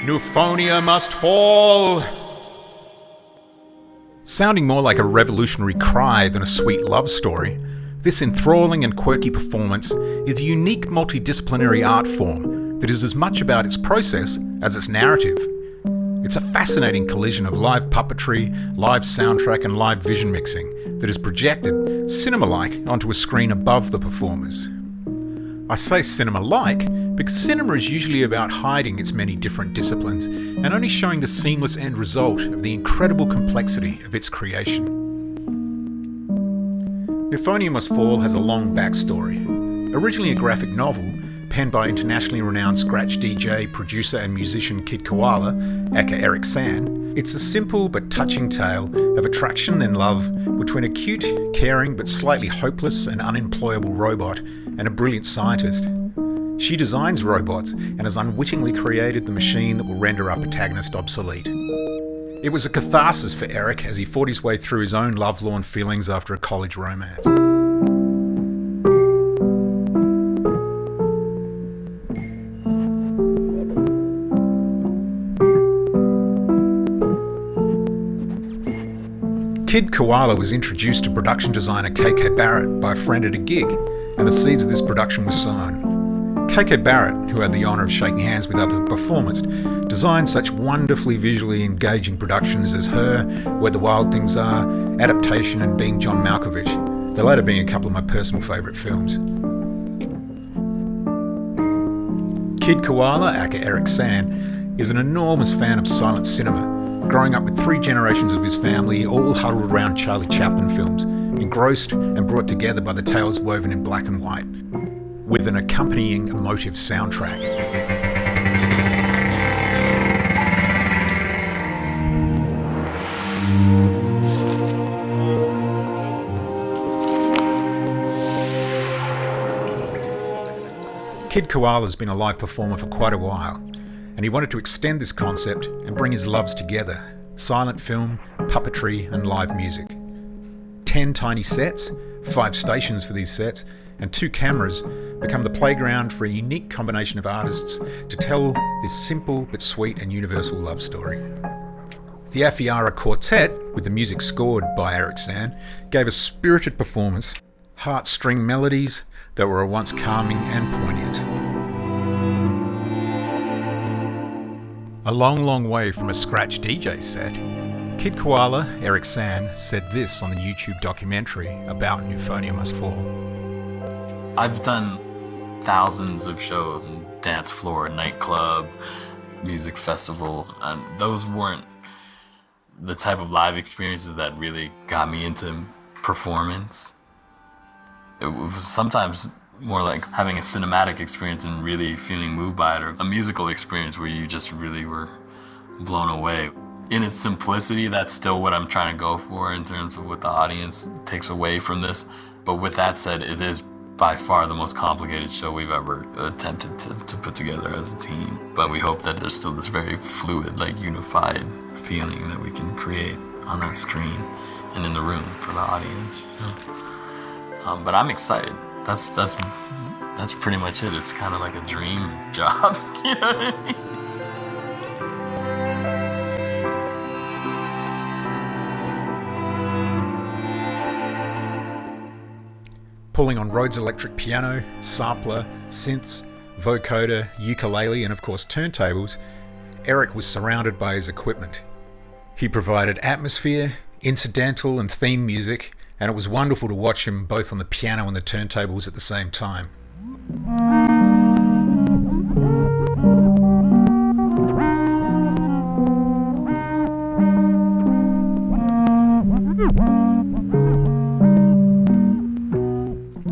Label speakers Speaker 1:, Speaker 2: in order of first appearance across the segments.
Speaker 1: Nufonia must fall! Sounding more like a revolutionary cry than a sweet love story, this enthralling and quirky performance is a unique multidisciplinary art form that is as much about its process as its narrative. It's a fascinating collision of live puppetry, live soundtrack and live vision mixing that is projected, cinema-like, onto a screen above the performers. I say cinema-like because cinema is usually about hiding its many different disciplines and only showing the seamless end result of the incredible complexity of its creation. Nufonia Must Fall has a long backstory. Originally a graphic novel, penned by internationally renowned scratch DJ, producer and musician Kid Koala, aka Eric San, it's a simple but touching tale of attraction and love between a cute, caring but slightly hopeless and unemployable robot and a brilliant scientist. She designs robots and has unwittingly created the machine that will render our protagonist obsolete. It was a catharsis for Eric as he fought his way through his own lovelorn feelings after a college romance. Kid Koala was introduced to production designer KK Barrett by a friend at a gig, and the seeds of this production were sown. KK Barrett, who had the honour of shaking hands with other performers, designed such wonderfully visually engaging productions as Her, Where the Wild Things Are, Adaptation and Being John Malkovich, the latter being a couple of my personal favourite films. Kid Koala, aka Eric San, is an enormous fan of silent cinema, growing up with 3 generations of his family all huddled around Charlie Chaplin films, engrossed and brought together by the tales woven in black and white, with an accompanying emotive soundtrack. Kid Koala has been a live performer for quite a while, and he wanted to extend this concept and bring his loves together: silent film, puppetry and live music. 10 tiny sets, 5 stations for these sets, and 2 cameras become the playground for a unique combination of artists to tell this simple but sweet and universal love story. The Afiara Quartet, with the music scored by Eric San, gave a spirited performance, heartstring melodies that were once calming and poignant. A long, long way from a scratch DJ set, Kid Koala, Eric San, said this on the YouTube documentary about Nufonia Must Fall.
Speaker 2: I've done thousands of shows in dance floor, nightclub, music festivals, and those weren't the type of live experiences that really got me into performance. It was sometimes more like having a cinematic experience and really feeling moved by it, or a musical experience where you just really were blown away. In its simplicity, that's still what I'm trying to go for in terms of what the audience takes away from this. But with that said, it is by far the most complicated show we've ever attempted to put together as a team. But we hope that there's still this very fluid, like unified feeling that we can create on that screen and in the room for the audience. But I'm excited. That's pretty much it. It's kind of like a dream job, you know what I mean?
Speaker 1: Pulling on Rhodes electric piano, sampler, synths, vocoder, ukulele and of course turntables, Eric was surrounded by his equipment. He provided atmosphere, incidental and theme music, and it was wonderful to watch him both on the piano and the turntables at the same time.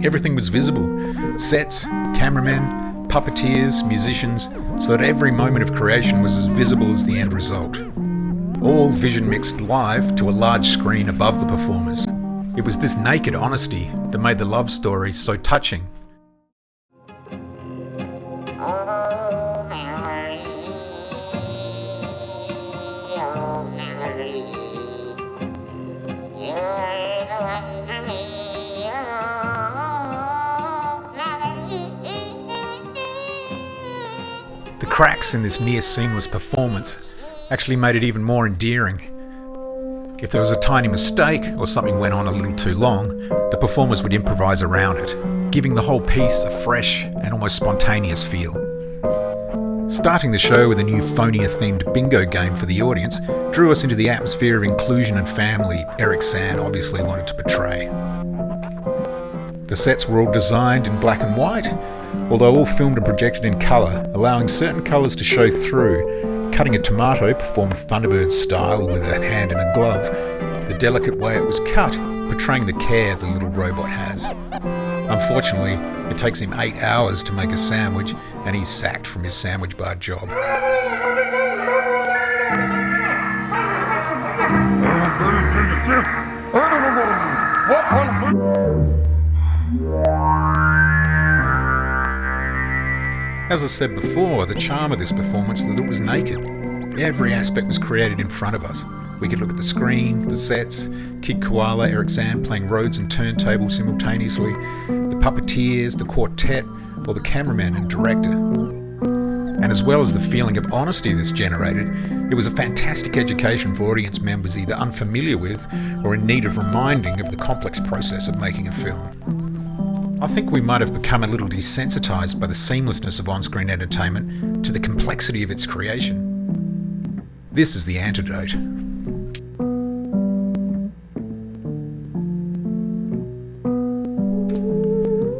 Speaker 1: Everything was visible: sets, cameramen, puppeteers, musicians, so that every moment of creation was as visible as the end result. All vision mixed live to a large screen above the performers. It was this naked honesty that made the love story so touching. The cracks in this near seamless performance actually made it even more endearing. If there was a tiny mistake or something went on a little too long, the performers would improvise around it, giving the whole piece a fresh and almost spontaneous feel. Starting the show with a Nufonia-themed bingo game for the audience drew us into the atmosphere of inclusion and family Eric San obviously wanted to portray. The sets were all designed in black and white, although all filmed and projected in colour, allowing certain colours to show through. Cutting a tomato performed Thunderbird style with a hand in a glove, the delicate way it was cut, portraying the care the little robot has. Unfortunately, it takes him 8 hours to make a sandwich, and he's sacked from his sandwich bar job. As I said before, the charm of this performance was that it was naked. Every aspect was created in front of us. We could look at the screen, the sets, Kid Koala, Eric San playing Rhodes and turntable simultaneously, the puppeteers, the quartet, or the cameraman and director. And as well as the feeling of honesty this generated, it was a fantastic education for audience members either unfamiliar with or in need of reminding of the complex process of making a film. I think we might have become a little desensitised by the seamlessness of on-screen entertainment to the complexity of its creation. This is the antidote.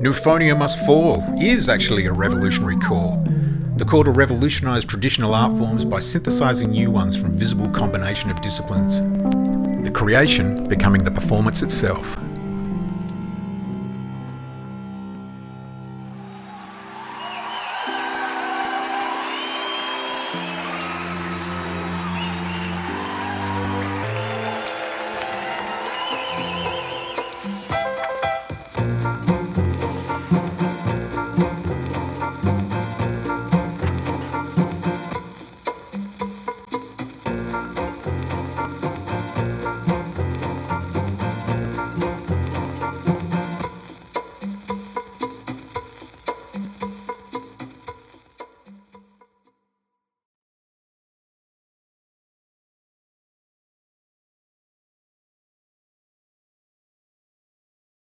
Speaker 1: Nufonia Must Fall is actually a revolutionary call. The call to revolutionise traditional art forms by synthesising new ones from visible combination of disciplines. The creation becoming the performance itself.